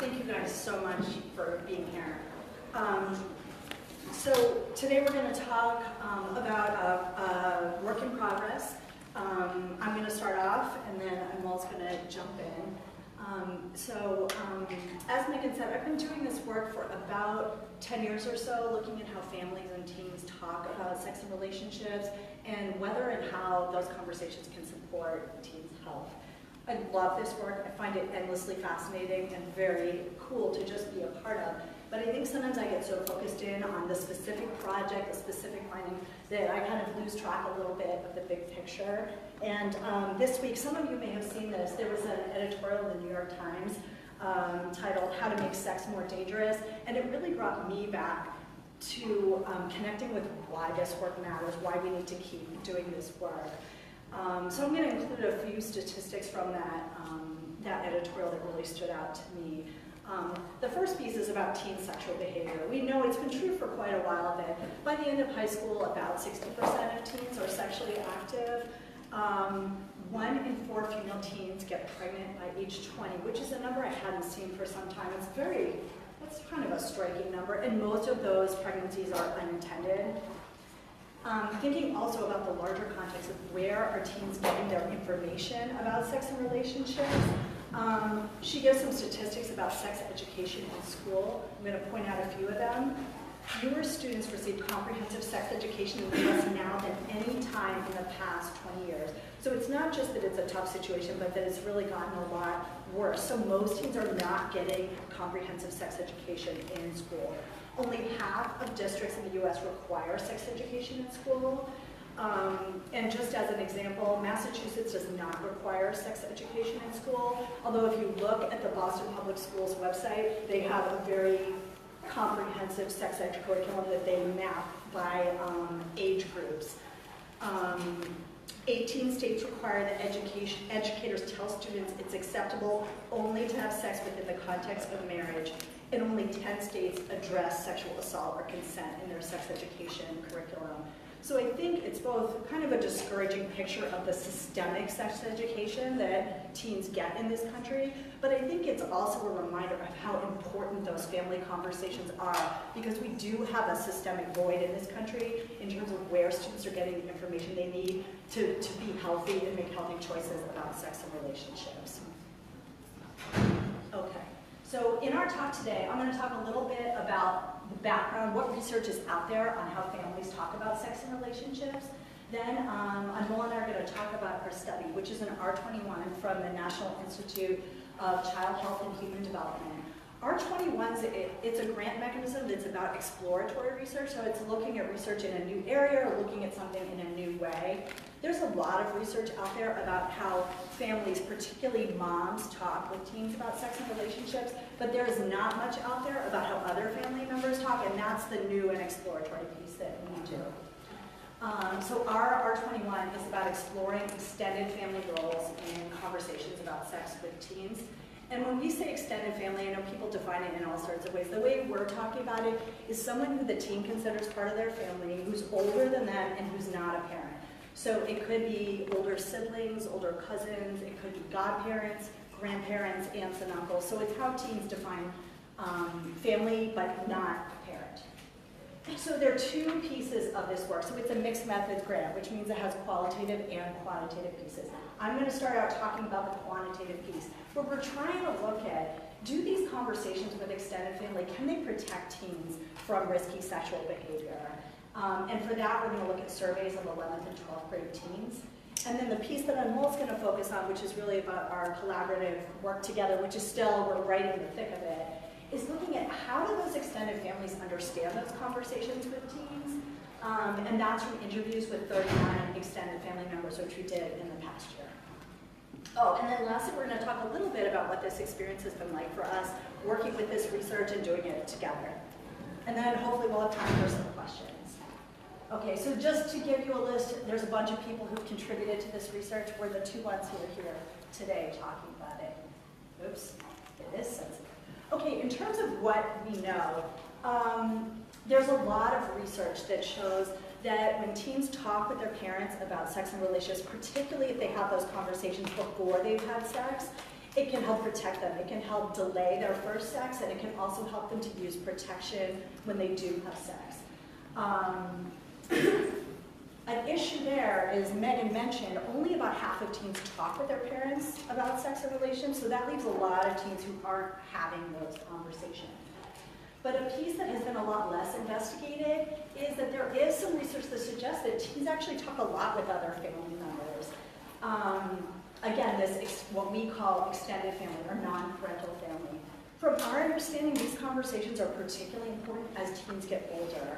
Thank you guys so much for being here. So today we're going to talk about a work in progress. I'm going to start off, and then Anmol's going to jump in. As Megan said, I've been doing this work for about 10 years or so, looking at how families and teens talk about sex and relationships, and whether and how those conversations can support teens' health. I love this work. I find it endlessly fascinating and very cool to just be a part of. But I think sometimes I get so focused in on the specific project, the specific finding, that I kind of lose track a little bit of the big picture. And this week, some of you may have seen this, there was an editorial in the New York Times titled "How to Make Sex More Dangerous," and it really brought me back to connecting with why this work matters, why we need to keep doing this work. So I'm going to include a few statistics from that editorial that really stood out to me. The first piece is about teen sexual behavior. We know it's been true for quite a while that by the end of high school, about 60% of teens are sexually active. 1 in 4 female teens get pregnant by age 20, which is a number I hadn't seen for some time. That's kind of a striking number, and most of those pregnancies are unintended. Thinking also about the larger context of where are teens getting their information about sex and relationships. She gives some statistics about sex education in school. I'm going to point out a few of them. Fewer students receive comprehensive sex education in the U.S. now than any time in the past 20 years. So it's not just that it's a tough situation, but that it's really gotten a lot worse. So most teens are not getting comprehensive sex education in school. Only half of districts in the U.S. require sex education in school. And just as an example, Massachusetts does not require sex education in school, although if you look at the Boston Public Schools website, they have a very comprehensive sex ed curriculum that they map by age groups. 18 states require that educators tell students it's acceptable only to have sex within the context of marriage, and only 10 states address sexual assault or consent in their sex education curriculum. So I think it's both kind of a discouraging picture of the systemic sex education that teens get in this country, but I think it's also a reminder of how important those family conversations are, because we do have a systemic void in this country in terms of where students are getting the information they need to be healthy and make healthy choices about sex and relationships. Okay. So in our talk today, I'm going to talk a little bit about the background, what research is out there on how families talk about sex and relationships. Then Anmol and I are going to talk about our study, which is an R21 from the National Institute of Child Health and Human Development. R21's, it's a grant mechanism that's about exploratory research, so it's looking at research in a new area or looking at something in a new way. There's a lot of research out there about how families, particularly moms, talk with teens about sex and relationships, but there is not much out there about how other family members talk, and that's the new and exploratory piece that we do. So our R21 is about exploring extended family roles in conversations about sex with teens. And when we say extended family, I know people define it in all sorts of ways. The way we're talking about it is someone who the teen considers part of their family, who's older than them, and who's not a parent. So it could be older siblings, older cousins, it could be godparents, grandparents, aunts and uncles. So it's how teens define family, but not a parent. So there are 2 pieces of this work. So it's a mixed methods grant, which means it has qualitative and quantitative pieces. I'm going to start out talking about the quantitative piece, where we're trying to look at, do these conversations with extended family, can they protect teens from risky sexual behavior? And for that, we're going to look at surveys of 11th and 12th grade teens. And then the piece that Anmol's going to focus on, which is really about our collaborative work together, which is still, we're right in the thick of it, is looking at how do those extended families understand those conversations with teens. And that's from interviews with 39 extended family members, which we did in the past year. Oh, and then lastly, we're going to talk a little bit about what this experience has been like for us, working with this research and doing it together. And then hopefully we'll have time for some questions. Okay, so just to give you a list, there's a bunch of people who've contributed to this research. We're the 2 ones who are here today talking about it. Oops, it is sensitive. Okay, in terms of what we know, there's a lot of research that shows that when teens talk with their parents about sex and relationships, particularly if they have those conversations before they've had sex, It can help protect them. It can help delay their first sex, and it can also help them to use protection when they do have sex. An issue there is, Megan mentioned, only about half of teens talk with their parents about sex and relations, so that leaves a lot of teens who aren't having those conversations. But a piece that has been a lot less investigated is that there is some research that suggests that teens actually talk a lot with other family members. Again, this what we call extended family or non-parental family. From our understanding, these conversations are particularly important as teens get older.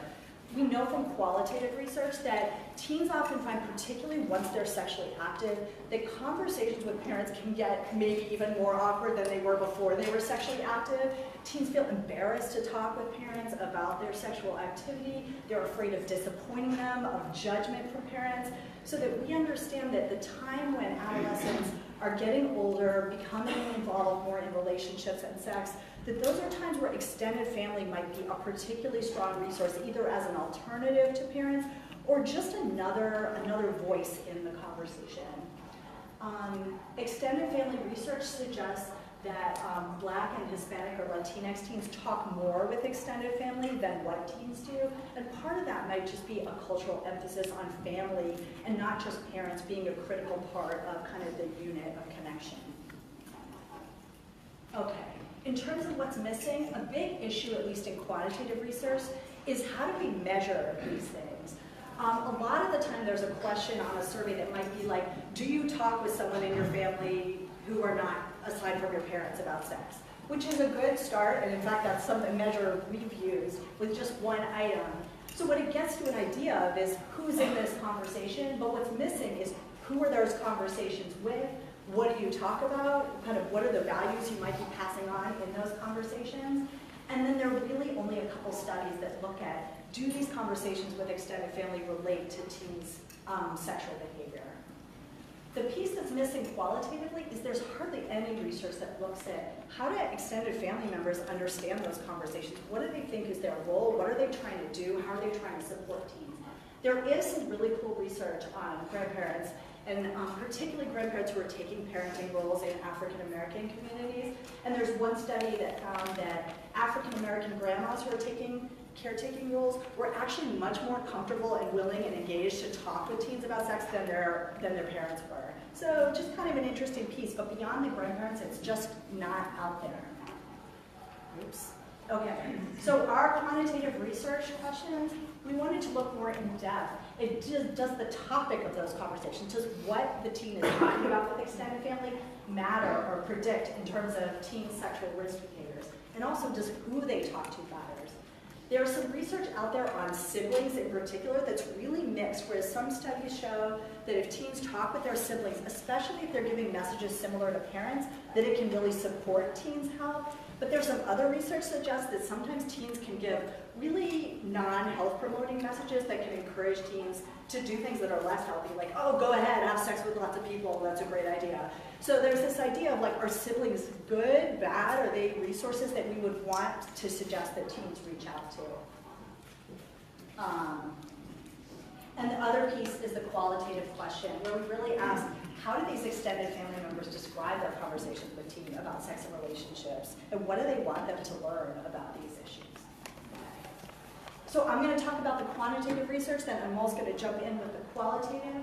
We know from qualitative research that teens often find, particularly once they're sexually active, that conversations with parents can get maybe even more awkward than they were before they were sexually active. Teens feel embarrassed to talk with parents about their sexual activity. They're afraid of disappointing them, of judgment from parents, so that we understand that the time when adolescents are getting older, becoming involved more in relationships and sex, that those are times where extended family might be a particularly strong resource, either as an alternative to parents or just another voice in the conversation. Extended family research suggests that Black and Hispanic or Latinx teens talk more with extended family than white teens do, and part of that might just be a cultural emphasis on family and not just parents being a critical part of kind of the unit of connection. Okay. In terms of what's missing, a big issue, at least in quantitative research, is how do we measure these things? A lot of the time there's a question on a survey that might be like, do you talk with someone in your family who are not, aside from your parents, about sex? Which is a good start, and in fact that's a measure we've used with just one item. So what it gets to an idea of is who's in this conversation, but what's missing is who are those conversations with? What do you talk about? Kind of what are the values you might be passing on in those conversations? And then there are really only a couple studies that look at, do these conversations with extended family relate to teens' sexual behavior? The piece that's missing qualitatively is there's hardly any research that looks at how do extended family members understand those conversations? What do they think is their role? What are they trying to do? How are they trying to support teens? There is some really cool research on grandparents, and particularly grandparents who are taking parenting roles in African American communities. And there's one study that found that African American grandmas who are taking caretaking roles were actually much more comfortable and willing and engaged to talk with teens about sex than their parents were. So just kind of an interesting piece, but beyond the grandparents, it's just not out there. Oops. Okay, so our quantitative research questions, we wanted to look more in depth. Does the topic of those conversations, does what the teen is talking about with extended family matter or predict in terms of teen sexual risk behaviors? And also, does who they talk to matters? There's some research out there on siblings in particular that's really mixed, whereas some studies show that if teens talk with their siblings, especially if they're giving messages similar to parents, that it can really support teens' health. But there's some other research that suggests that sometimes teens can give really non-health promoting messages that can encourage teens to do things that are less healthy, like, oh, go ahead, have sex with lots of people, that's a great idea. So there's this idea of like, are siblings good, bad? Are they resources that we would want to suggest that teens reach out to? And the other piece is the qualitative question, where we really ask, how do these extended family members describe their conversations with teens about sex and relationships? And what do they want them to learn about these issues? So I'm going to talk about the quantitative research, then Anmol's going to jump in with the qualitative.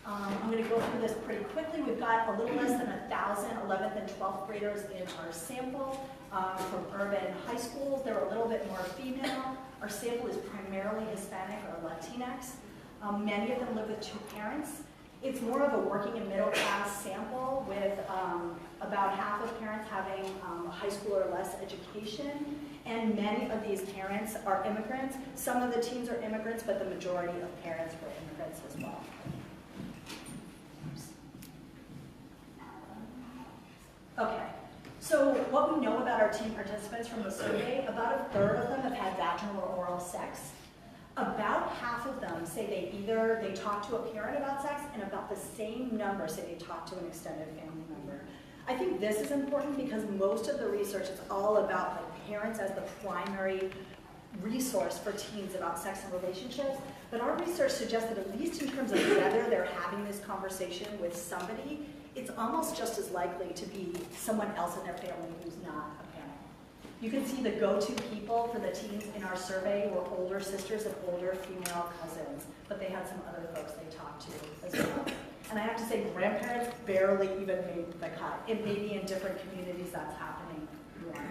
I'm going to go through this pretty quickly. We've got a little less than 1,000 11th and 12th graders in our sample from urban high schools. They're a little bit more female. Our sample is primarily Hispanic or Latinx. Many of them live with two parents. It's more of a working and middle class sample with about half of parents having high school or less education. And many of these parents are immigrants. Some of the teens are immigrants, but the majority of parents were immigrants as well. Okay, so what we know about our teen participants from the survey, about a third of them have had vaginal or oral sex. About half of them say they talk to a parent about sex, and about the same number say they talk to an extended family member. I think this is important because most of the research is all about like parents as the primary resource for teens about sex and relationships, but our research suggests that at least in terms of whether they're having this conversation with somebody, it's almost just as likely to be someone else in their family who's not a parent. You can see the go-to people for the teens in our survey were older sisters and older female cousins, but they had some other folks they talked to as well. And I have to say, grandparents barely even made the cut. It may be in different communities that's happening more.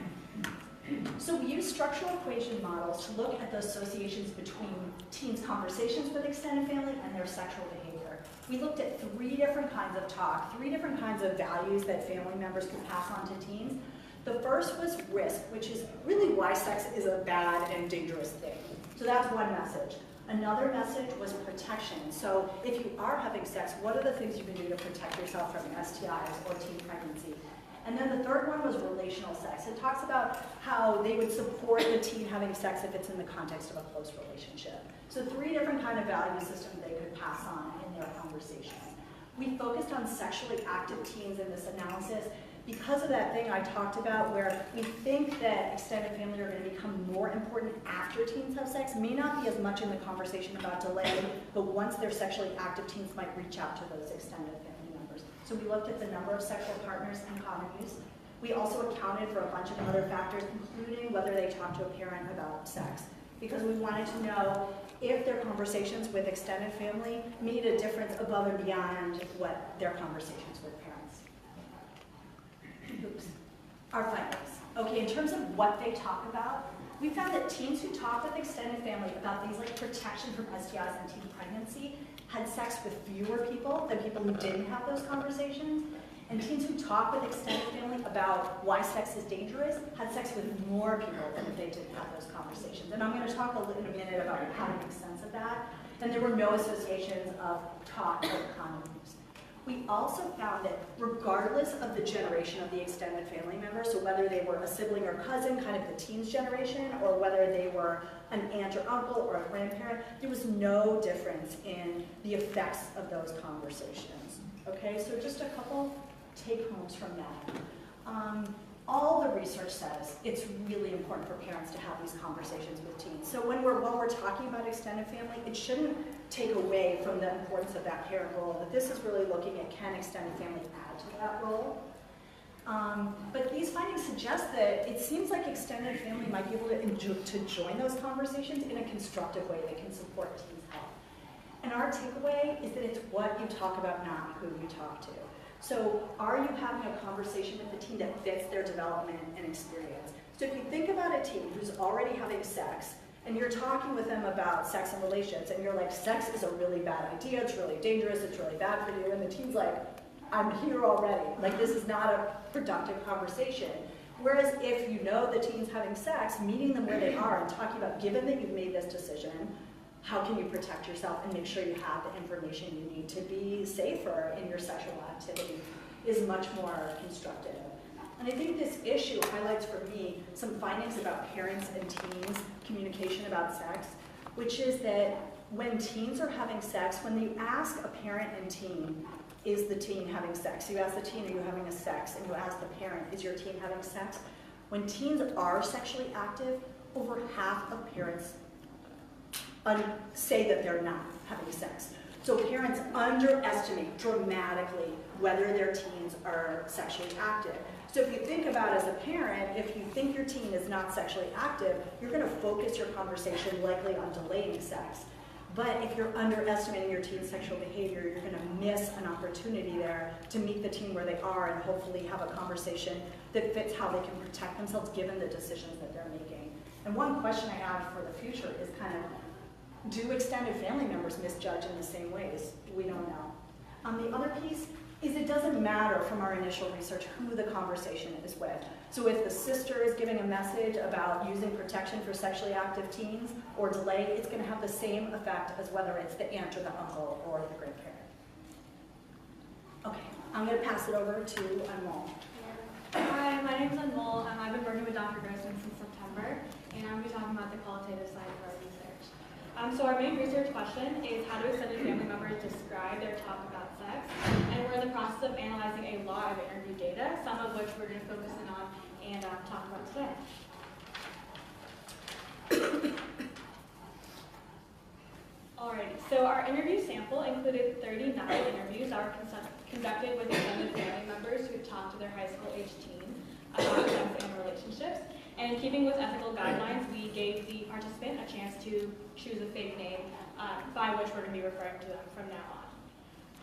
So we use structural equation models to look at the associations between teens' conversations with extended family and their sexual behavior. We looked at 3 different kinds of talk, 3 different kinds of values that family members could pass on to teens. The first was risk, which is really why sex is a bad and dangerous thing. So that's one message. Another message was protection. So if you are having sex, what are the things you can do to protect yourself from STIs or teen pregnancy? And then the third one was relational sex. It talks about how they would support the teen having sex if it's in the context of a close relationship. So 3 different kind of value systems they could pass on in their conversations. We focused on sexually active teens in this analysis because of that thing I talked about where we think that extended family are going to become more important after teens have sex. May not be as much in the conversation about delay, but once they're sexually active, teens might reach out to those extended family members. So we looked at the number of sexual partners and common use. We also accounted for a bunch of other factors, including whether they talked to a parent about sex, because we wanted to know if their conversations with extended family made a difference above and beyond what their conversations with parents. Oops. Our findings. Okay, in terms of what they talk about, we found that teens who talk with extended family about things like protection from STIs and teen pregnancy had sex with fewer people than people who didn't have those conversations. And teens who talk with extended family about why sex is dangerous had sex with more people than if they didn't have those conversations. And I'm going to talk in a minute about how to make sense of that. And there were no associations of talk or common use. We also found that regardless of the generation of the extended family member, so whether they were a sibling or cousin, kind of the teens generation, or whether they were an aunt or uncle or a grandparent, there was no difference in the effects of those conversations. Okay, so just a couple take-homes from that. All the research says it's really important for parents to have these conversations with teens. So when we're talking about extended family, it shouldn't take away from the importance of that parent role, but this is really looking at can extended family add to that role. But these findings suggest that it seems like extended family might be able to join those conversations in a constructive way that can support teens' health. And our takeaway is that it's what you talk about, not who you talk to. So are you having a conversation with the teen that fits their development and experience? So if you think about a teen who's already having sex, and you're talking with them about sex and relations, and you're like, sex is a really bad idea, it's really dangerous, it's really bad for you, and the teen's like, I'm here already. Like, this is not a productive conversation. Whereas if you know the teen's having sex, meeting them where they are and talking about, given that you've made this decision, how can you protect yourself and make sure you have the information you need to be safer in your sexual activity is much more constructive. And I think this issue highlights for me some findings about parents and teens' communication about sex, which is that when teens are having sex, when you ask a parent and teen, is the teen having sex? You ask the teen, are you having a sex? And you ask the parent, is your teen having sex? When teens are sexually active, over half of parents say that they're not having sex. So parents underestimate dramatically whether their teens are sexually active. So if you think about as a parent, if you think your teen is not sexually active, you're going to focus your conversation likely on delaying sex. But if you're underestimating your teen's sexual behavior, you're going to miss an opportunity there to meet the teen where they are and hopefully have a conversation that fits how they can protect themselves given the decisions that they're making. And one question I have for the future is kind of, do extended family members misjudge in the same ways? We don't know. The other piece is it doesn't matter from our initial research who the conversation is with. So if the sister is giving a message about using protection for sexually active teens or delay, it's going to have the same effect as whether it's the aunt or the uncle or the grandparent. Okay, I'm going to pass it over to Anmol. Hi, my name is Anmol, and I've been working with Dr. Grossman since September, and I'm going to be talking about the qualitative side of our research. So our main research question is how do extended family members describe their talk about sex? And we're in the process of analyzing a lot of interview data, some of which we're going to focus in on and talk about today. Alrighty, so our interview sample included 39 interviews that were conducted with extended family members who talked to their high school age teen about sex and relationships. And in keeping with ethical guidelines, we gave the participant a chance to choose a fake name by which we're going to be referring to them from now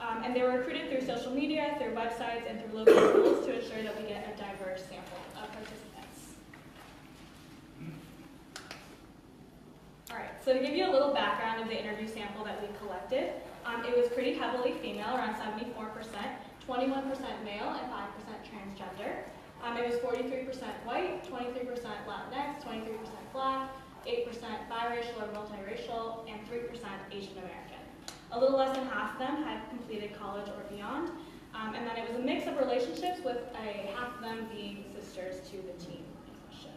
on. And they were recruited through social media, through websites, and through local schools to ensure that we get a diverse sample of participants. All right, so to give you a little background of the interview sample that we collected, it was pretty heavily female, around 74%, 21% male, and 5% transgender. It was 43% white, 23% Latinx, 23% Black, 8% biracial or multiracial, and 3% Asian American. A little less than half of them had completed college or beyond, and then it was a mix of relationships with half of them being sisters to the teen in question.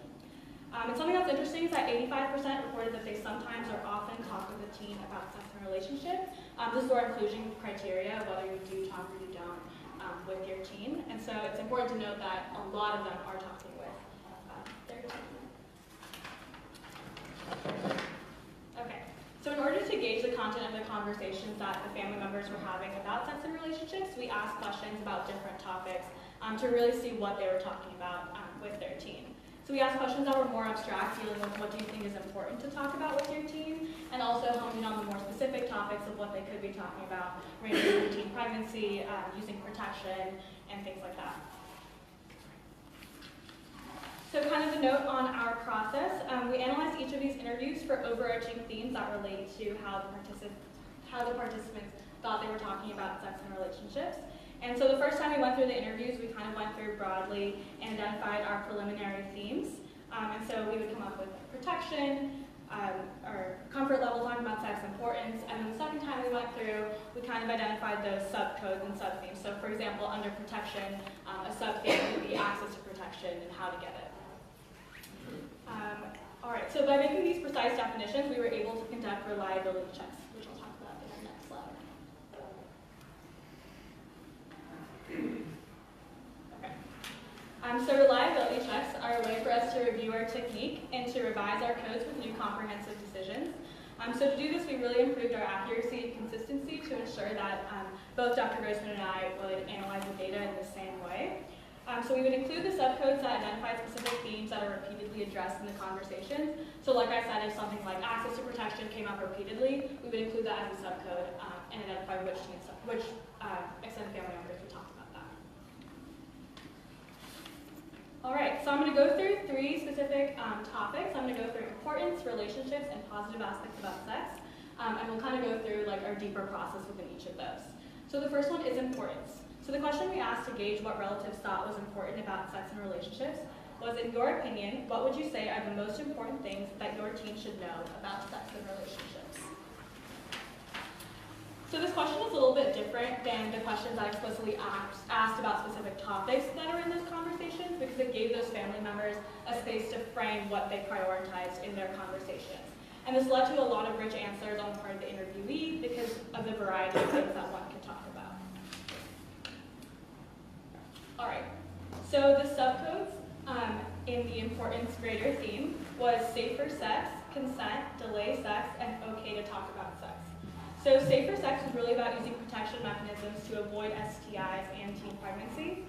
And something that's interesting is that 85% reported that they sometimes or often talk with a teen about sex and relationship. This is our inclusion criteria, whether you do talk or you don't with your teen. And so it's important to note that a lot of them are talking with their teen. Okay, so in order to gauge the content of the conversations that the family members were having about sex and relationships, we asked questions about different topics to really see what they were talking about with their teen. So we asked questions that were more abstract, dealing with what do you think is important to talk about with your teen, and also homing on the more specific topics of what they could be talking about, ranging from teen pregnancy, using protection, and things like that. So kind of a note on our process, we analyzed each of these interviews for overarching themes that relate to how the participants thought they were talking about sex and relationships. And so the first time we went through the interviews, we kind of went through broadly and identified our preliminary themes. And so we would come up with protection, or comfort level, talking about sex importance. And then the second time we went through, we kind of identified those subcodes and subthemes. So for example, under protection, a subtheme would be access to protection and how to get it. All right, so by making these precise definitions, we were able to conduct reliability checks, which I'll talk about in the next slide. Okay. So reliability checks are a way for us to review our technique and to revise our codes with new comprehensive decisions. So to do this, we really improved our accuracy and consistency to ensure that both Dr. Grossman and I would analyze the data in the same way. So we would include the subcodes that identify specific themes that are repeatedly addressed in the conversations. So like I said, if something like access to protection came up repeatedly, we would include that as a subcode and identify which extended family members would talk about that. All right, so I'm going to go through three specific topics. I'm going to go through importance, relationships, and positive aspects about sex. And we'll kind of go through like our deeper process within each of those. So the first one is importance. So the question we asked to gauge what relatives thought was important about sex and relationships was, in your opinion, what would you say are the most important things that your teen should know about sex and relationships? So this question is a little bit different than the questions that explicitly asked about specific topics that are in those conversations, because it gave those family members a space to frame what they prioritized in their conversations. And this led to a lot of rich answers on the part of the interviewee because of the variety of things that one could talk about. All right, so the subcodes in the importance greater theme was safer sex, consent, delay sex, and okay to talk about sex. So safer sex was really about using protection mechanisms to avoid STIs and teen pregnancy.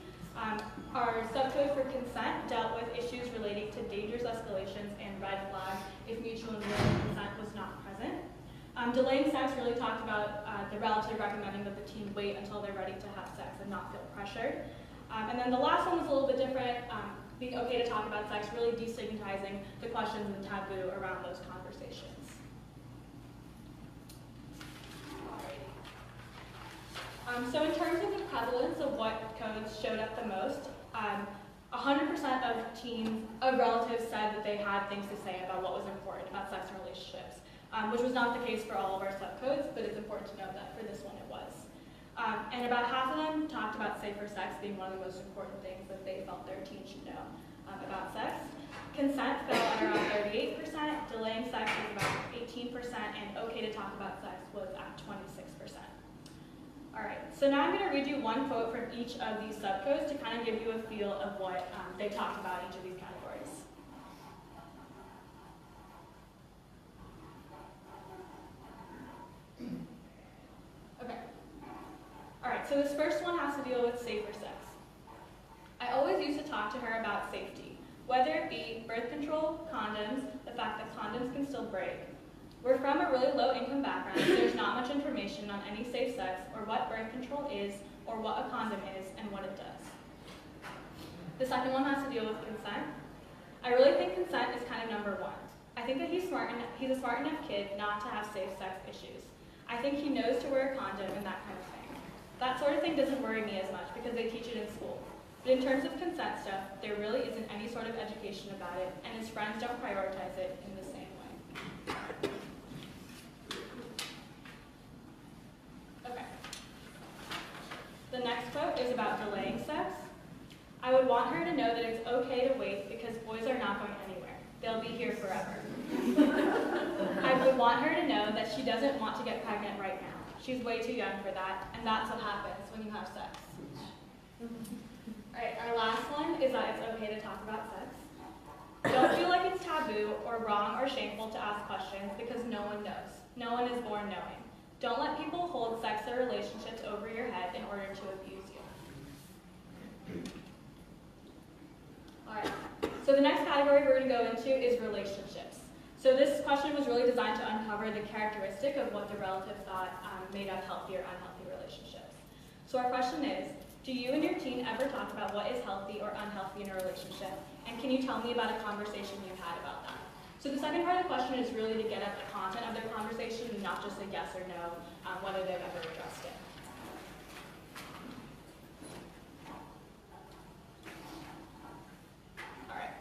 Our subcode for consent dealt with issues relating to dangerous escalations and red flags if mutual and willing consent was not present. Delaying sex really talked about the relative recommending that the teen wait until they're ready to have sex and not feel pressured. And then the last one was a little bit different, being okay to talk about sex, really destigmatizing the questions and the taboo around those conversations. So in terms of the prevalence of what codes showed up the most, 100% of relatives said that they had things to say about what was important about sex and relationships, which was not the case for all of our subcodes, but it's important to note that for this one it was. And about half of them talked about safer sex being one of the most important things that they felt their teen should know about sex. Consent fell at around 38%, delaying sex was about 18%, and okay to talk about sex was at 26%. All right, so now I'm going to read you one quote from each of these subcodes to kind of give you a feel of what they talked about in each of these categories. Okay. All right, so So this first one has to deal with safer sex. I always used to talk to her about safety, whether it be birth control, condoms, the fact that condoms can still break. We're from a really low income background, so there's not much information on any safe sex or what birth control is or what a condom is and what it does. The second one has to deal with consent. I really think consent is kind of number one. I think that he's a smart enough kid not to have safe sex issues. I think he knows to wear a condom and that kind of thing. That sort of thing doesn't worry me as much because they teach it in school. But in terms of consent stuff, there really isn't any sort of education about it, and his friends don't prioritize it in the same way. Okay. The next quote is about delaying sex. I would want her to know that it's okay to wait because boys are not going anywhere. They'll be here forever. I would want her to know that she doesn't want to get pregnant right now. She's way too young for that, and that's what happens when you have sex. All right, our last one is that it's okay to talk about sex. Don't feel like it's taboo or wrong or shameful to ask questions because no one knows. No one is born knowing. Don't let people hold sex or relationships over your head in order to abuse you. All right, so the next category we're going to go into is relationships. So this question was really designed to uncover the characteristic of what the relative thought made up healthy or unhealthy relationships. So our question is, do you and your teen ever talk about what is healthy or unhealthy in a relationship? And can you tell me about a conversation you had about that? So the second part of the question is really to get at the content of their conversation and not just a yes or no, whether they've ever addressed it. All right.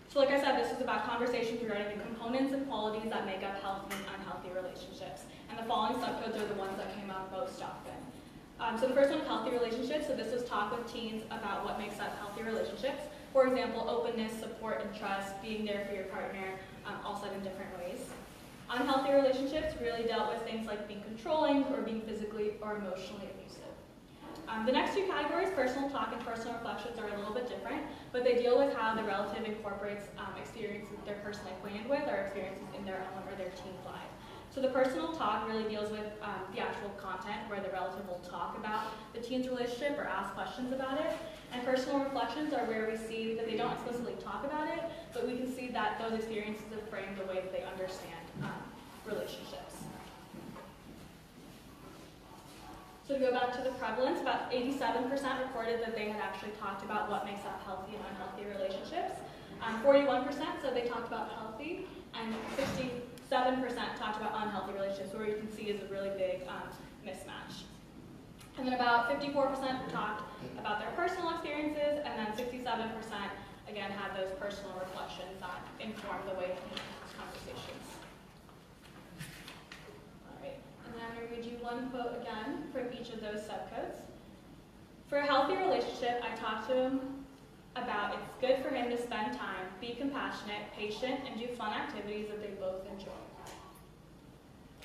So like I said, this is about conversations regarding the components and qualities that make up healthy and unhealthy relationships. And the following subcodes are the ones that came up most often. So the first one is healthy relationships. So this was talk with teens about what makes up healthy relationships. For example, openness, support, and trust, being there for your partner, all said in different ways. Unhealthy relationships really dealt with things like being controlling or being physically or emotionally abusive. The next two categories, personal talk and personal reflections, are a little bit different, but they deal with how the relative incorporates experiences they're personally acquainted with or experiences in their own or their teen's life. So the personal talk really deals with the actual content where the relative will talk about the teen's relationship or ask questions about it. And personal reflections are where we see that they don't explicitly talk about it, but we can see that those experiences have framed the way that they understand relationships. So to go back to the prevalence, about 87% reported that they had actually talked about what makes up healthy and unhealthy relationships. 41% said they talked about healthy, and 67% talked about unhealthy relationships, where you can see is a really big mismatch. And then about 54% talked about their personal experiences, and then 67% again had those personal reflections that inform the way they have these conversations. All right, and then I'm going to read you one quote again from each of those subcodes. For a healthy relationship, I talk to him about it's good for him to spend time, be compassionate, patient, and do fun activities that they both enjoy.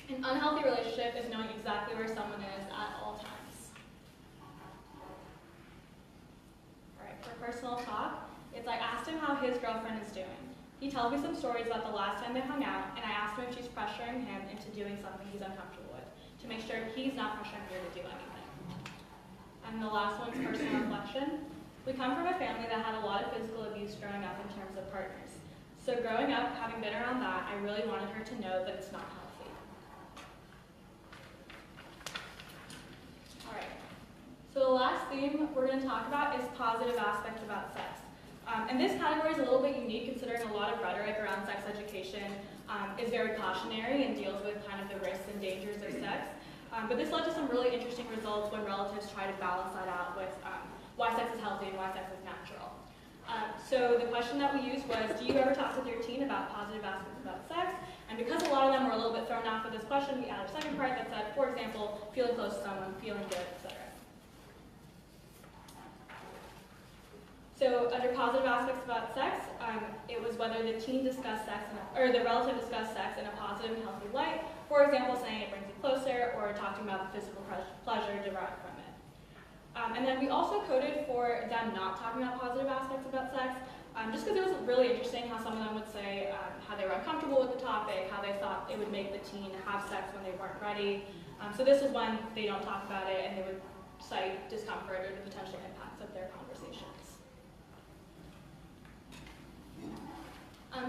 An unhealthy relationship is knowing exactly where someone is at all times. All right, for personal talk, it's I asked him how his girlfriend is doing. He tells me some stories about the last time they hung out, and I asked him if she's pressuring him into doing something he's uncomfortable with, to make sure he's not pressuring her to do anything. And the last one's personal reflection. We come from a family that had a lot of physical abuse growing up in terms of partners. So growing up, having been around that, I really wanted her to know that it's not healthy. All right, so the last theme we're going to talk about is positive aspects about sex. And this category is a little bit unique considering a lot of rhetoric around sex education is very cautionary and deals with kind of the risks and dangers of sex. But this led to some really interesting results when relatives try to balance that out with why sex is healthy and why sex is natural. So the question that we used was, do you ever talk with your teen about positive aspects about sex? And because a lot of them were a little bit thrown off with this question, we added a second part that said, for example, feeling close to someone, feeling good, etc. So under positive aspects about sex, it was whether the teen discussed sex, or the relative discussed sex in a positive and healthy light. For example, saying it brings you closer, or talking about the physical pleasure derived from it. And then we also coded for them not talking about positive aspects about sex, just because it was really interesting how some of them would say how they were uncomfortable with the topic, how they thought it would make the teen have sex when they weren't ready, So this is when they don't talk about it and they would cite discomfort or the potential impacts of their conversations.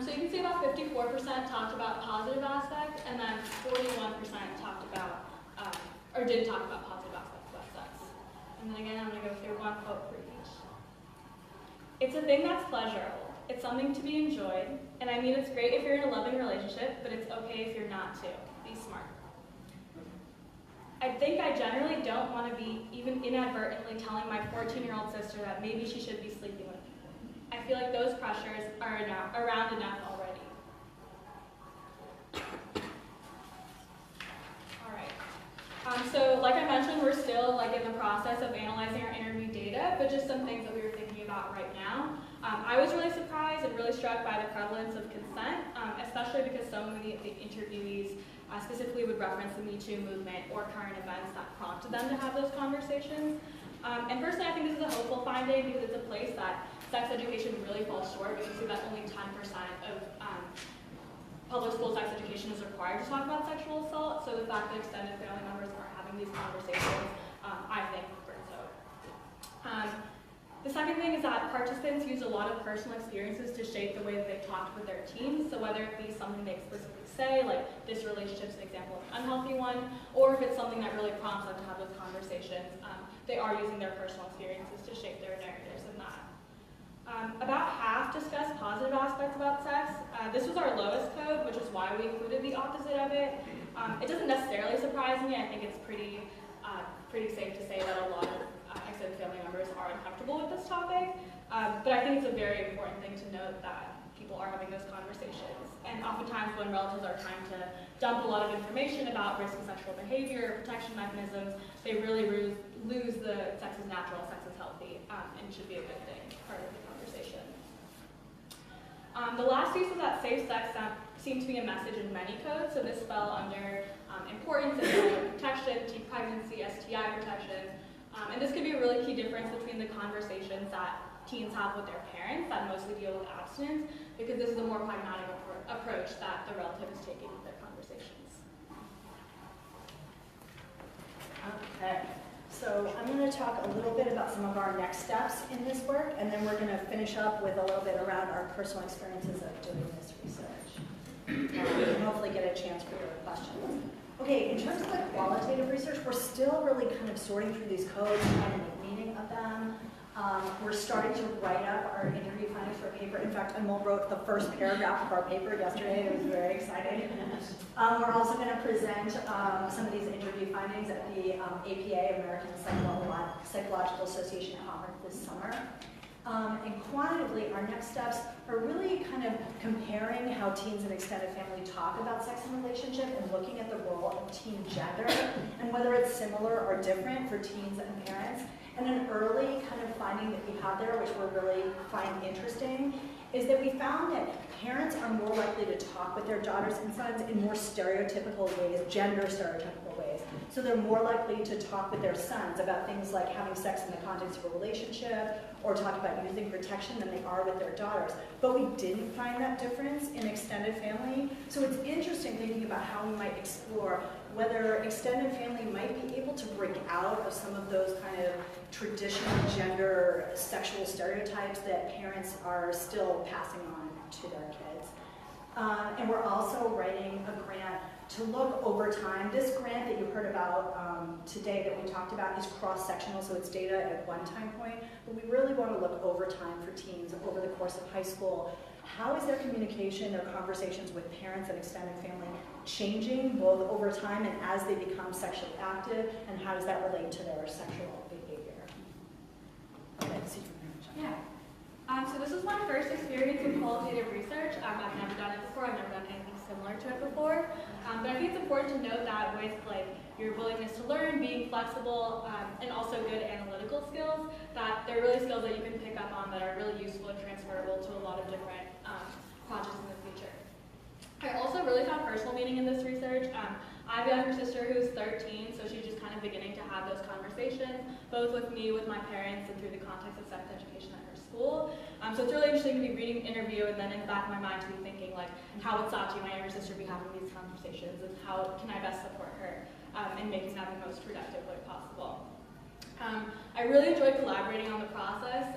So you can see about 54% talked about positive aspects, and then 41% talked about, or didn't talk about positive aspects about sex. And then again, I'm going to go through one quote for each. It's a thing that's pleasurable. It's something to be enjoyed. And I mean, it's great if you're in a loving relationship, but it's okay if you're not too. Be smart. I think I generally don't want to be even inadvertently telling my 14-year-old sister that maybe she should be sleeping with me. I feel like those pressures are around enough already. All right. So like I mentioned, we're still in the process of analyzing our interview data, but just some things that we were thinking about right now. I was really surprised and really struck by the prevalence of consent, especially because so many of the interviewees specifically would reference the Me Too movement or current events that prompted them to have those conversations. And personally, I think this is a hopeful finding because it's a place that sex education really falls short. You see that only 10% of public school sex education is required to talk about sexual assault. So the fact that extended family members are having these conversations, I think, brings hope. The second thing is that participants use a lot of personal experiences to shape the way that they talk with their teams. So whether it be something they explicitly say, like this relationship's an example of an unhealthy one, or if it's something that really prompts them to have those conversations, they are using their personal experiences to shape their narratives in that. About half discuss positive aspects about sex. This was our lowest code, which is why we included the opposite of it. It doesn't necessarily surprise me. I think it's pretty safe to say that a lot of extended family members are uncomfortable with this topic. But I think it's a very important thing to note that people are having those conversations. And oftentimes when relatives are trying to dump a lot of information about risky sexual behavior, protection mechanisms, they really lose the sex is natural, sex is healthy, and should be a good thing, part of the conversation. The last piece was that safe sex seemed to be a message in many codes, so this fell under importance and protection, teen pregnancy, STI protection. And this could be a really key difference between the conversations that teens have with their parents that mostly deal with abstinence, because this is a more pragmatic approach that the relative is taking with their conversations. Okay, so I'm going to talk a little bit about some of our next steps in this work, and then we're going to finish up with a little bit around our personal experiences of doing this research, and hopefully get a chance for your questions. Okay, in terms of the qualitative research, we're still really kind of sorting through these codes and trying to make meaning of them. We're starting to write up our interview findings for a paper. In fact, Anmol wrote the first paragraph of our paper yesterday. It was very exciting. We're also going to present some of these interview findings at the APA, American Psychological Association conference this summer. And quantitatively, our next steps are really kind of comparing how teens and extended family talk about sex and relationship and looking at the role of teen gender and whether it's similar or different for teens and parents. And an early kind of finding that we have there, which we really find interesting, is that we found that parents are more likely to talk with their daughters and sons in more stereotypical ways, gender stereotypical ways. So they're more likely to talk with their sons about things like having sex in the context of a relationship or talk about using protection than they are with their daughters. But we didn't find that difference in extended family. So it's interesting thinking about how we might explore whether extended family might be able to break out of some of those kind of traditional gender sexual stereotypes that parents are still passing on to their kids. And we're also writing a grant to look over time. This grant that you heard about today that we talked about is cross-sectional, so it's data at one time point, but we really want to look over time for teens over the course of high school. How is their communication, their conversations with parents and extended family changing both over time and as they become sexually active, and how does that relate to their sexual behavior? Okay, so yeah. So this is my first experience with qualitative research. I've never done it before. I've never done anything similar to it before. But I think it's important to note that with your willingness to learn, being flexible, and also good analytical skills, that they're really skills that you can pick up on that are really useful and transferable to a lot of different projects in the future. I also really found personal meaning in this research. I have a younger sister who's 13, so she's just kind of beginning to have those conversations, both with me, with my parents, and through the context of sex education at her school. So it's really interesting to be reading the interview and then in the back of my mind to be thinking like, how would Sachi, my younger sister, be having these conversations, and how can I best support her in making that the most productive way possible. I really enjoyed collaborating on the process.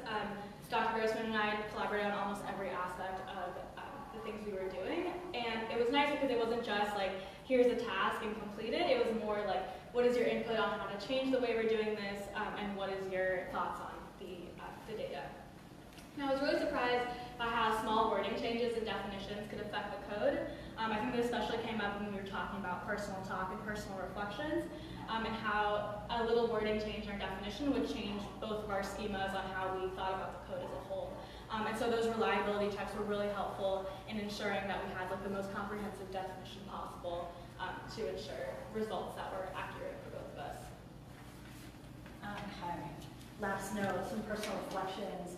Dr. Grossman and I collaborated on almost every aspect of the things we were doing, and it was nice because it wasn't just like, here's a task and complete it. It was more like, what is your input on how to change the way we're doing this, and what is your thoughts on the data. Now, I was really surprised by how small wording changes and definitions could affect the code. I think this especially came up when we were talking about personal talk and personal reflections, and how a little wording change in our definition would change both of our schemas on how we thought about the code as a whole. And so those reliability checks were really helpful in ensuring that we had like the most comprehensive definition possible to ensure results that were accurate for both of us. Okay. Last note, some personal reflections.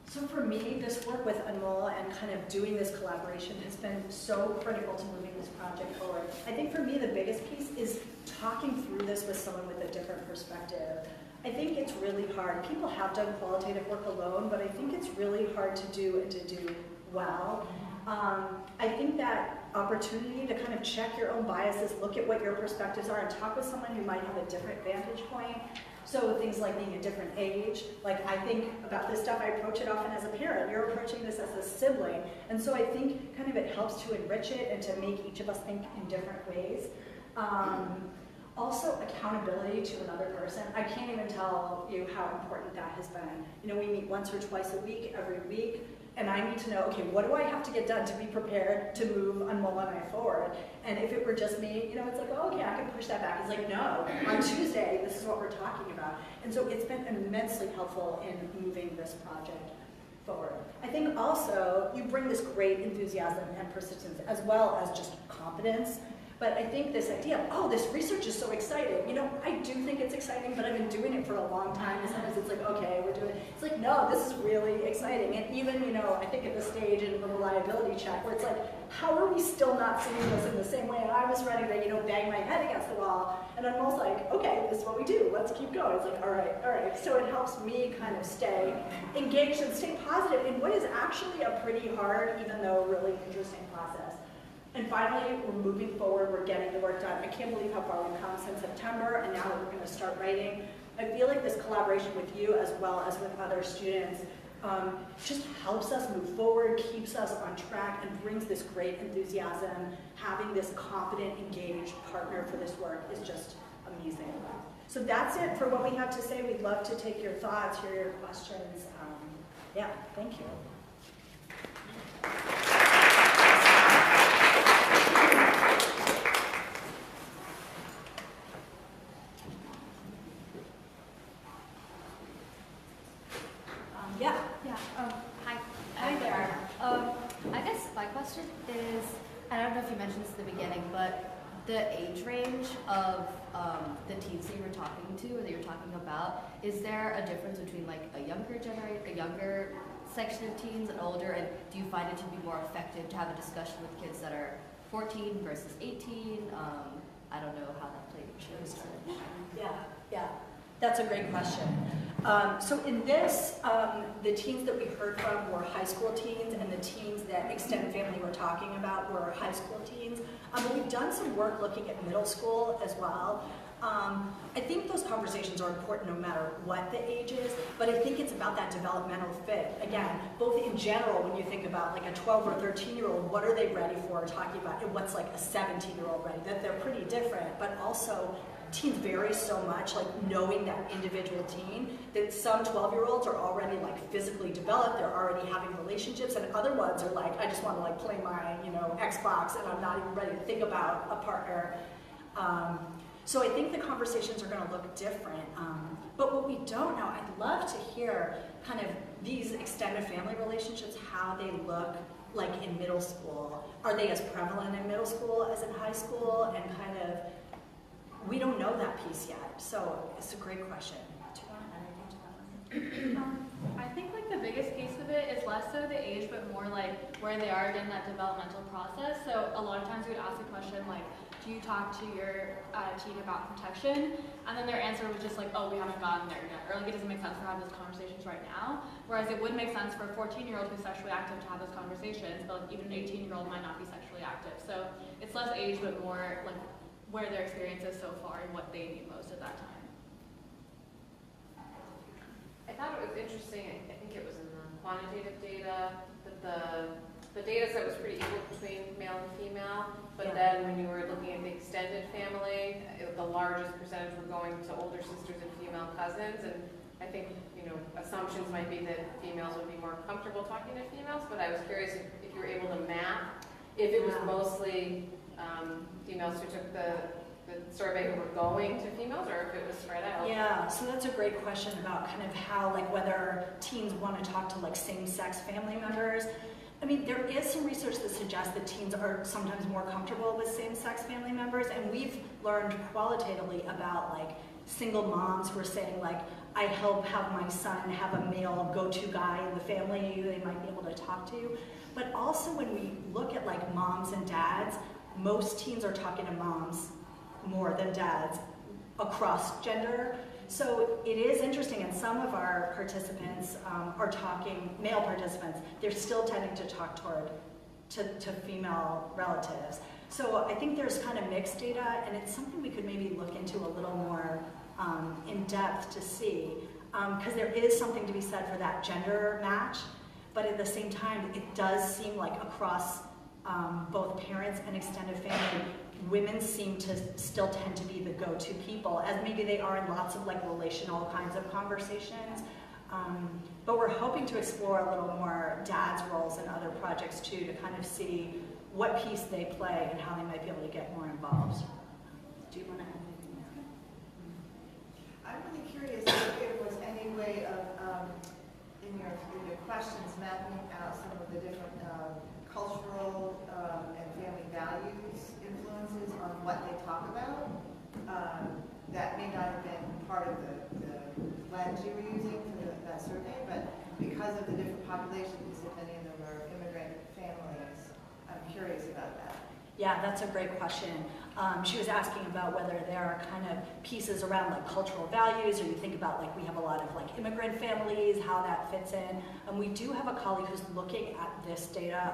So for me, this work with Anmol and kind of doing this collaboration has been so critical to moving this project forward. I think for me, the biggest piece is talking through this with someone with a different perspective. I think it's really hard. People have done qualitative work alone, but I think it's really hard to do and to do well. I think that opportunity to kind of check your own biases, look at what your perspectives are, and talk with someone who might have a different vantage point. So things like being a different age, like I think about this stuff, I approach it often as a parent, you're approaching this as a sibling. And so I think kind of it helps to enrich it and to make each of us think in different ways. Also, accountability to another person. I can't even tell you how important that has been. You know, we meet once or twice a week, every week, and I need to know, okay, what do I have to get done to be prepared to move Anmol and I forward? And if it were just me, you know, it's like, oh, okay, I can push that back. It's like, no, on Tuesday, this is what we're talking about. And so it's been immensely helpful in moving this project forward. I think also you bring this great enthusiasm and persistence as well as just competence. But I think this idea of, oh, this research is so exciting. You know, I do think it's exciting, but I've been doing it for a long time. And sometimes it's like, okay, we're doing it. It's like, no, this is really exciting. And even, you know, I think at the stage in the reliability check where it's like, how are we still not seeing this in the same way? And I was ready to, you know, bang my head against the wall. And I'm almost like, okay, this is what we do. Let's keep going. It's like, all right, all right. So it helps me kind of stay engaged and stay positive in what is actually a pretty hard, even though really interesting process. And finally, we're moving forward, we're getting the work done. I can't believe how far we've come since September, and now that we're going to start writing. I feel like this collaboration with you as well as with other students just helps us move forward, keeps us on track, and brings this great enthusiasm. Having this confident, engaged partner for this work is just amazing. So that's it for what we have to say. We'd love to take your thoughts, hear your questions. Yeah, thank you. Hi there. I guess my question is, I don't know if you mentioned this at the beginning, but the age range of the teens that you were talking to or that you're talking about, is there a difference between like a younger section of teens and older, and do you find it to be more effective to have a discussion with kids that are 14 versus 18? I don't know how that played into research. Yeah. That's a great question. So in this, the teens that we heard from were high school teens, and the teens that extended family were talking about were high school teens. But we've done some work looking at middle school as well. I think those conversations are important no matter what the age is, but I think it's about that developmental fit. Again, both in general, when you think about like a 12 or 13-year-old, what are they ready for, talking about, and what's like a 17-year-old ready, that they're pretty different, but also teens vary so much, like knowing that individual teen, that some 12-year-olds are already like physically developed, they're already having relationships, and other ones are like, I just want to like play my, you know, Xbox, and I'm not even ready to think about a partner. So I think the conversations are going to look different. But what we don't know, I'd love to hear kind of these extended family relationships, how they look like in middle school. Are they as prevalent in middle school as in high school? And kind of, we don't know that piece yet. So it's a great question. Do you want to add anything to that one? I think like the biggest piece of it is less so the age, but more like where they are in that developmental process. So a lot of times we would ask a question like, do you talk to your teen about protection? And then their answer was just like, oh, we haven't gotten there yet, or like it doesn't make sense to have those conversations right now. Whereas it would make sense for a 14-year-old who's sexually active to have those conversations, but like even an 18-year-old might not be sexually active. So it's less age, but more like where their experience is so far and what they need most at that time. I thought it was interesting, I think it was in the quantitative data, that the data set was pretty equal between male and female, but then when you were looking at the extended family, the largest percentage were going to older sisters and female cousins, and I think, assumptions might be that females would be more comfortable talking to females, but I was curious if you were able to map, if it was mostly females who took the survey who were going to females, or if it was spread out. Yeah, so that's a great question about kind of how, like, whether teens want to talk to, like, same-sex family members. I mean, there is some research that suggests that teens are sometimes more comfortable with same-sex family members, and we've learned qualitatively about, like, single moms who are saying, like, I help have my son have a male go-to guy in the family they might be able to talk to. But also when we look at, like, moms and dads, most teens are talking to moms more than dads across gender. So it is interesting, and some of our participants are talking, male participants, they're still tending to talk to female relatives. So I think there's kind of mixed data, and it's something we could maybe look into a little more in depth to see, because there is something to be said for that gender match, but at the same time, it does seem like across both parents and extended family, women seem to still tend to be the go-to people, as maybe they are in lots of, like, relational kinds of conversations. But we're hoping to explore a little more dads' roles in other projects too, to kind of see what piece they play and how they might be able to get more involved. Do you want to add anything there? I'm really curious if there was any way of, in your questions, mapping out some of the different cultural and family values influences on what they talk about. That may not have been part of the lens you were using for that survey, but because of the different populations, if any of them are immigrant families, I'm curious about that. Yeah, that's a great question. She was asking about whether there are kind of pieces around, like, cultural values, or you think about, like, we have a lot of, like, immigrant families, how that fits in. And we do have a colleague who's looking at this data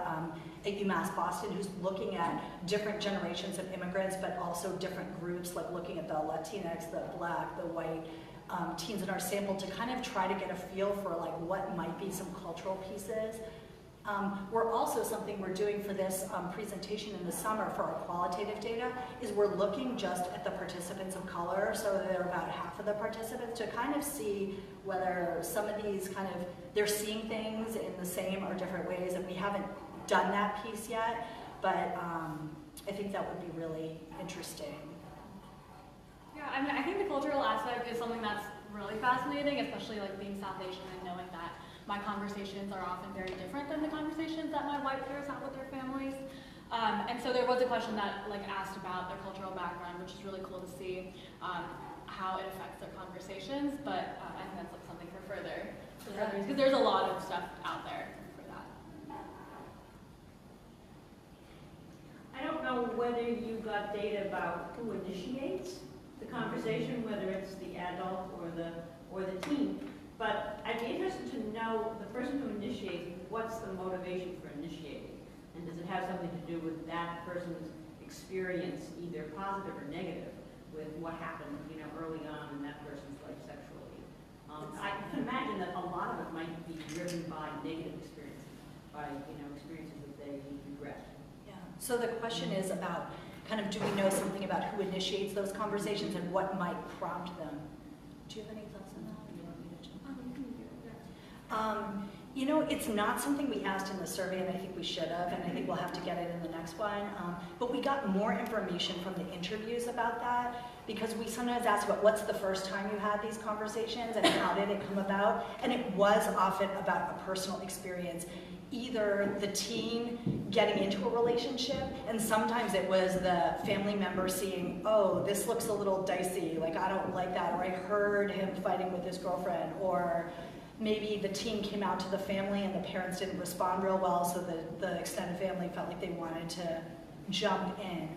at UMass Boston, who's looking at different generations of immigrants, but also different groups, like looking at the Latinx, the Black, the white teens in our sample, to kind of try to get a feel for, like, what might be some cultural pieces. We're also, something we're doing for this presentation in the summer for our qualitative data is we're looking just at the participants of color, so they're about half of the participants, to kind of see whether some of these kind of, they're seeing things in the same or different ways, and we haven't done that piece yet, but I think that would be really interesting. Yeah, I mean, I think the cultural aspect is something that's really fascinating, especially like being South Asian and knowing that my conversations are often very different than the conversations that my white peers have with their families. And so there was a question that asked about their cultural background, which is really cool to see how it affects their conversations. But I think that's something for further, because there's a lot of stuff out there for that. I don't know whether you got data about who initiates the conversation, whether it's the adult or the teen. But I'd be interested to know, the person who initiates, what's the motivation for initiating? And does it have something to do with that person's experience, either positive or negative, with what happened, early on in that person's life sexually? I can imagine that a lot of it might be driven by negative experiences, by experiences that they regret. Yeah. So the question is about kind of, do we know something about who initiates those conversations and what might prompt them? Do you have any thoughts on that? It's not something we asked in the survey, and I think we should have, and I think we'll have to get it in the next one. But we got more information from the interviews about that, because we sometimes ask about what's the first time you had these conversations and how did it come about, and it was often about a personal experience, either the teen getting into a relationship, and sometimes it was the family member seeing, oh, this looks a little dicey, like I don't like that, or I heard him fighting with his girlfriend, or maybe the teen came out to the family and the parents didn't respond real well, so the extended family felt like they wanted to jump in.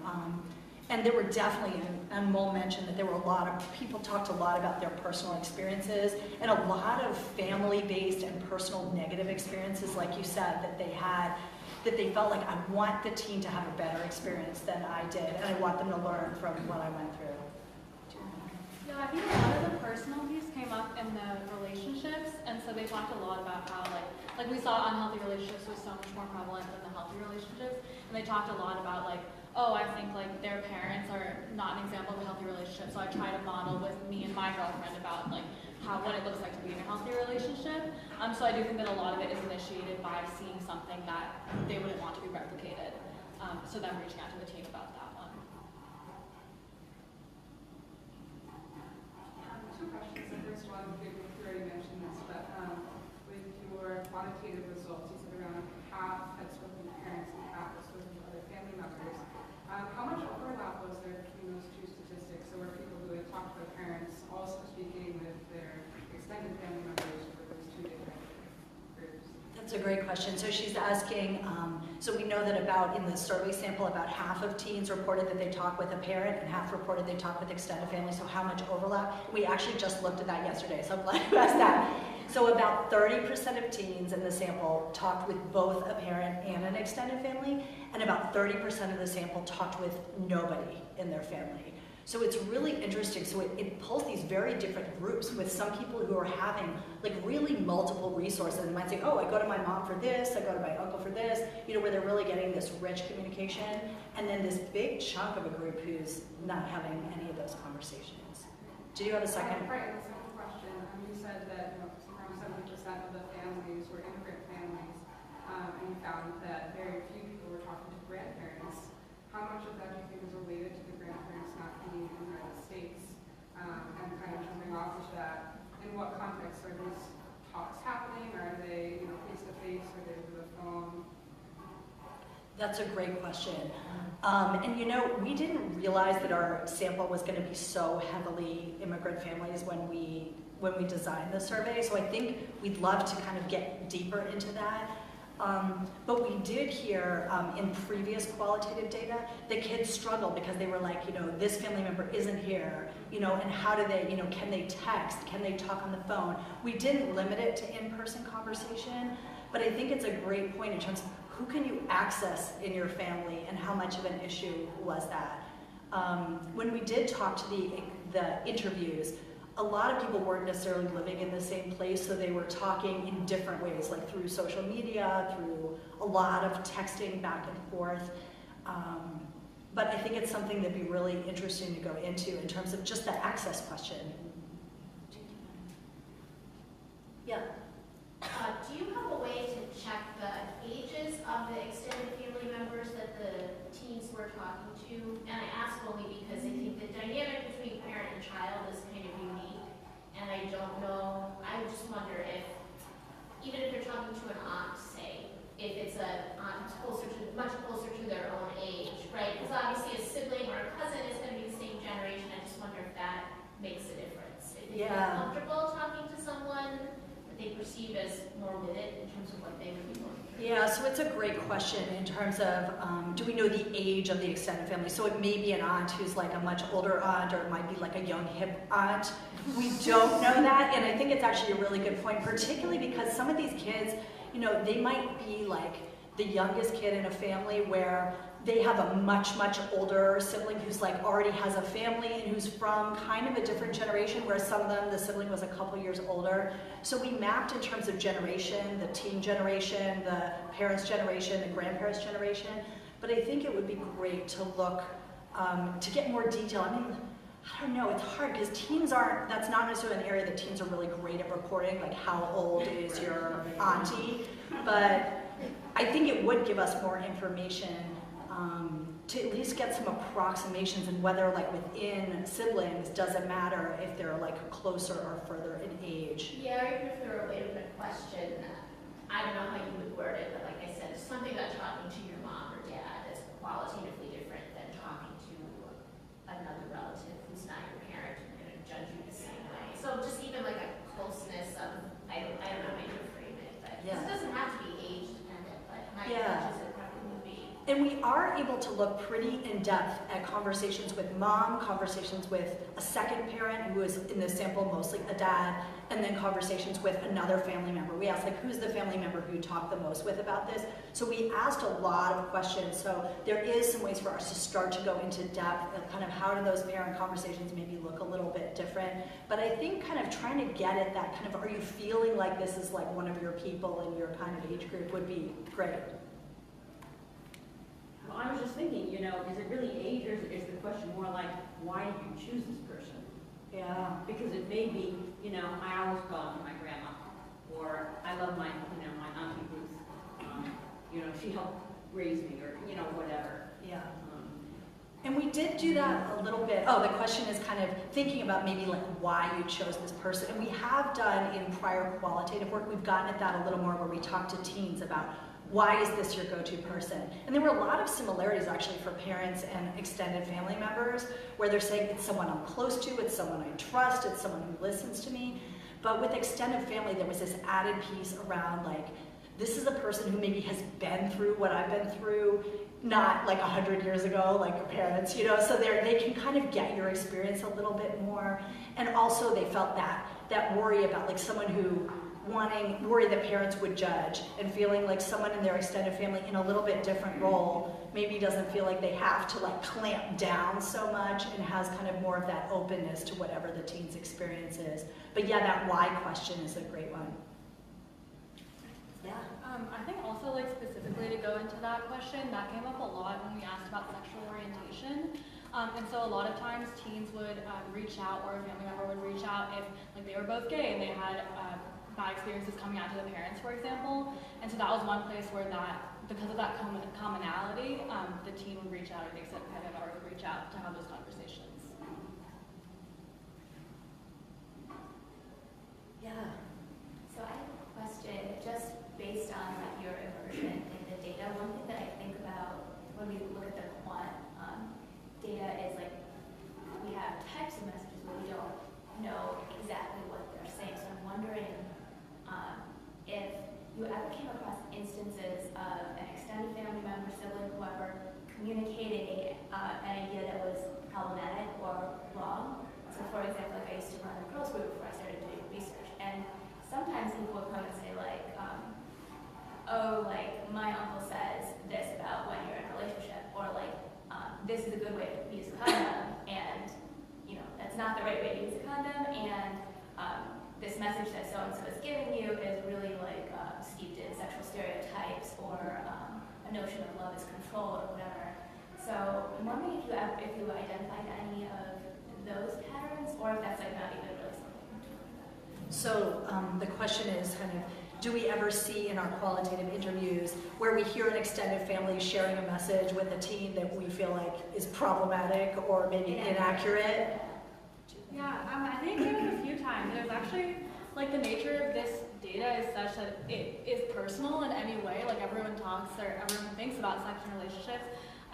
And there were definitely, and Mol mentioned that there were a lot of, people talked a lot about their personal experiences and a lot of family-based and personal negative experiences, like you said, that they had, that they felt like, I want the teen to have a better experience than I did, and I want them to learn from what I went through. Yeah, I think a lot of the personal piece came up in the relationships, and so they talked a lot about how, like we saw unhealthy relationships was so much more prevalent than the healthy relationships, and they talked a lot about like, oh, I think like their parents are not an example of a healthy relationship, so I try to model with me and my girlfriend about like what it looks like to be in a healthy relationship. So I do think that a lot of it is initiated by seeing something that they wouldn't want to be replicated. So them reaching out to the team about that one. Two questions. The first one, you already mentioned this, but with your quantitative results, you said around half had spoken to parents and half had spoken to other family members. How much overlap was there between those two statistics? So were people who had talked to their parents also speaking with their extended family members, or were those two different groups? That's a great question. So she's asking, so we know that about, in the survey sample, about half of teens reported that they talk with a parent and half reported they talk with extended family. So how much overlap? We actually just looked at that yesterday, so I'm glad you asked that. So about 30% of teens in the sample talked with both a parent and an extended family, and about 30% of the sample talked with nobody in their family. So it's really interesting. So it pulls these very different groups with some people who are having like really multiple resources and might say, oh, I go to my mom for this, I go to my uncle for this, you know, where they're really getting this rich communication. And then this big chunk of a group who's not having any of those conversations. Did you have a second? Right, the second question. You said that around 70% of the families were immigrant families, and you found that very few people were talking to grandparents. How much of that do you think is related to the grandparents not being in the United States? And kind of jumping off of that, in what context are these talks happening? Are they face-to-face? Are they over the phone? That's a great question. And you know, we didn't realize that our sample was going to be so heavily immigrant families when we designed the survey. So I think we'd love to kind of get deeper into that. But we did hear in previous qualitative data that kids struggled because they were like, you know, this family member isn't here, you know, and how do they, you know, can they text, can they talk on the phone? We didn't limit it to in-person conversation, but I think it's a great point in terms of who can you access in your family and how much of an issue was that? When we did talk to the interviews, a lot of people weren't necessarily living in the same place, so they were talking in different ways, like through social media, through a lot of texting back and forth. But I think it's something that'd be really interesting to go into in terms of just the access question. Yeah. Do you have a way to check the ages of the extended family members that the teens were talking to? And I ask only because I think the dynamic between parent and child is kind of unique. And I don't know, I just wonder if, even if you're talking to an aunt, say, if it's an aunt who's much closer to their own age, right? Because obviously a sibling or a cousin is going to be the same generation. I just wonder if that makes a difference. If they feel comfortable talking to someone that they perceive as more with it in terms of what they would be going through. Yeah, so it's a great question in terms of, do we know the age of the extended family? So it may be an aunt who's like a much older aunt, or it might be like a young hip aunt. We don't know that, and I think it's actually a really good point, particularly because some of these kids, you know, they might be like the youngest kid in a family where they have a much, much older sibling who's like already has a family and who's from kind of a different generation, where some of them, the sibling was a couple years older. So we mapped in terms of generation, the teen generation, the parents' generation, the grandparents' generation. But I think it would be great to look, to get more detail. I mean, I don't know, it's hard because teens aren't, that's not necessarily an area that teens are really great at reporting, like how old is your auntie. But I think it would give us more information to at least get some approximations, and whether like within siblings, does it matter if they're like closer or further in age? Yeah, or even if there were a way to question, I don't know how you would word it, but like I said, something about talking to your mom or dad is qualitatively different than talking to another relative who's not your parent and going to judge you the same way. So just even like a closeness of, I don't know how you frame it, but it doesn't have to be age dependent, but my guess is it probably would be. And we are able to look pretty in depth at conversations with mom, conversations with a second parent who is in this sample mostly a dad, and then conversations with another family member. We asked, like, who's the family member who you talk the most with about this? So we asked a lot of questions. So there is some ways for us to start to go into depth of kind of how do those parent conversations maybe look a little bit different. But I think kind of trying to get at that kind of, are you feeling like this is like one of your people in your kind of age group would be great. Well, I was just thinking, you know, is it really age, or is the question more like, why did you choose this person? Yeah. Because it may be, you know, I always call her my grandma, or I love my, you know, my auntie Ruth. You know, she helped raise me, or, you know, whatever. Yeah. And we did do that a little bit. Oh, the question is kind of thinking about maybe like why you chose this person. And we have done in prior qualitative work, we've gotten at that a little more where we talk to teens about why is this your go-to person? And there were a lot of similarities actually for parents and extended family members where they're saying it's someone I'm close to, it's someone I trust, it's someone who listens to me. But with extended family, there was this added piece around like, this is a person who maybe has been through what I've been through, not like 100 years ago, like your parents, you know, so they can kind of get your experience a little bit more. And also they felt that worry about like someone who worry that parents would judge, and feeling like someone in their extended family in a little bit different role maybe doesn't feel like they have to like clamp down so much and has kind of more of that openness to whatever the teen's experience is. But yeah, that why question is a great one. Yeah. I think also like specifically to go into that question, that came up a lot when we asked about sexual orientation. And so a lot of times teens would reach out, or a family member would reach out if like they were both gay and they had bad experiences coming out to the parents, for example. And so that was one place where because of that commonality, the teen would reach out, or the extended family member would reach out to have those conversations. Yeah. So I have a question, just based on like your immersion in the data. One thing that I think about when we look at the quant data is like we have types of messages, but we don't know exactly what they're saying. So I'm wondering if you ever came across instances of an extended family member, sibling, whoever, communicating an idea that was problematic or wrong. So for example, like I used to run a girls group before I started doing research, and sometimes people would come and say like, oh, like my uncle says this about when you're in a relationship, or like this is a good way to use a condom, and you know that's not the right way to use a condom, and this message that so-and-so is giving you is really like steeped in sexual stereotypes, or a notion of love is control, or whatever. So I'm wondering if you identified any of those patterns, or if that's like not even really something. So the question is kind of, do we ever see in our qualitative interviews where we hear an extended family sharing a message with a teen that we feel like is problematic or maybe inaccurate? Yeah, I think there was a few times. There's actually, like the nature of this data is such that it is personal in any way. Like everyone talks or everyone thinks about sex and relationships.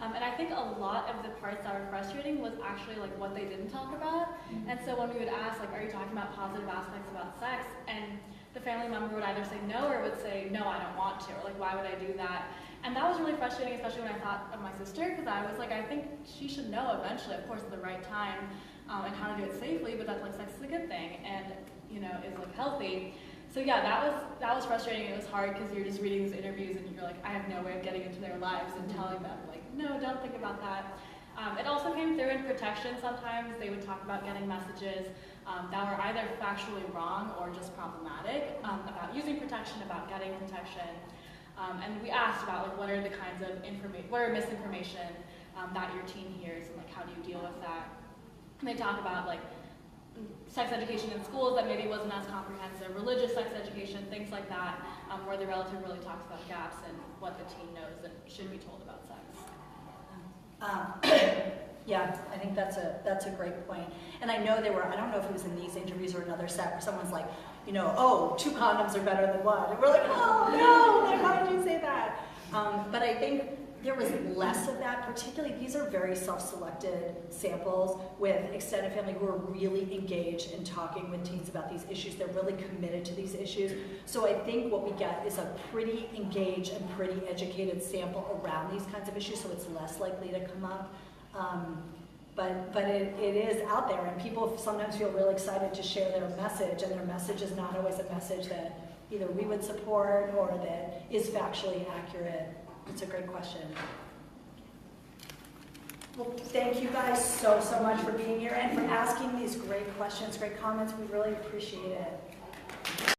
And I think a lot of the parts that were frustrating was actually like what they didn't talk about. And so when we would ask, like, are you talking about positive aspects about sex? And the family member would either say no, or would say, no, I don't want to, or like, why would I do that? And that was really frustrating, especially when I thought of my sister, because I was like, I think she should know eventually, of course, at the right time, and how to do it safely, but that like sex is a good thing, and you know, is like healthy. So yeah, that was frustrating. It was hard because you're just reading these interviews and you're like, I have no way of getting into their lives and telling them like, no, don't think about that. It also came through in protection. Sometimes they would talk about getting messages that were either factually wrong or just problematic about using protection, about getting protection. And we asked about like what are the kinds of misinformation that your teen hears, and like how do you deal with that? And they talk about like sex education in schools that maybe wasn't as comprehensive, religious sex education, things like that, where the relative really talks about gaps and what the teen knows and should be told about sex. Yeah, I think that's a great point. And I know I don't know if it was in these interviews or another set where someone's like, you know, oh, 2 condoms are better than 1. And we're like, oh no, like, why did you say that? But I think there was less of that, particularly these are very self-selected samples with extended family who are really engaged in talking with teens about these issues. They're really committed to these issues. So I think what we get is a pretty engaged and pretty educated sample around these kinds of issues, so it's less likely to come up. But it is out there, and people sometimes feel really excited to share their message, and their message is not always a message that either we would support or that is factually accurate. It's a great question. Well, thank you guys so much for being here and for asking these great questions, great comments. We really appreciate it.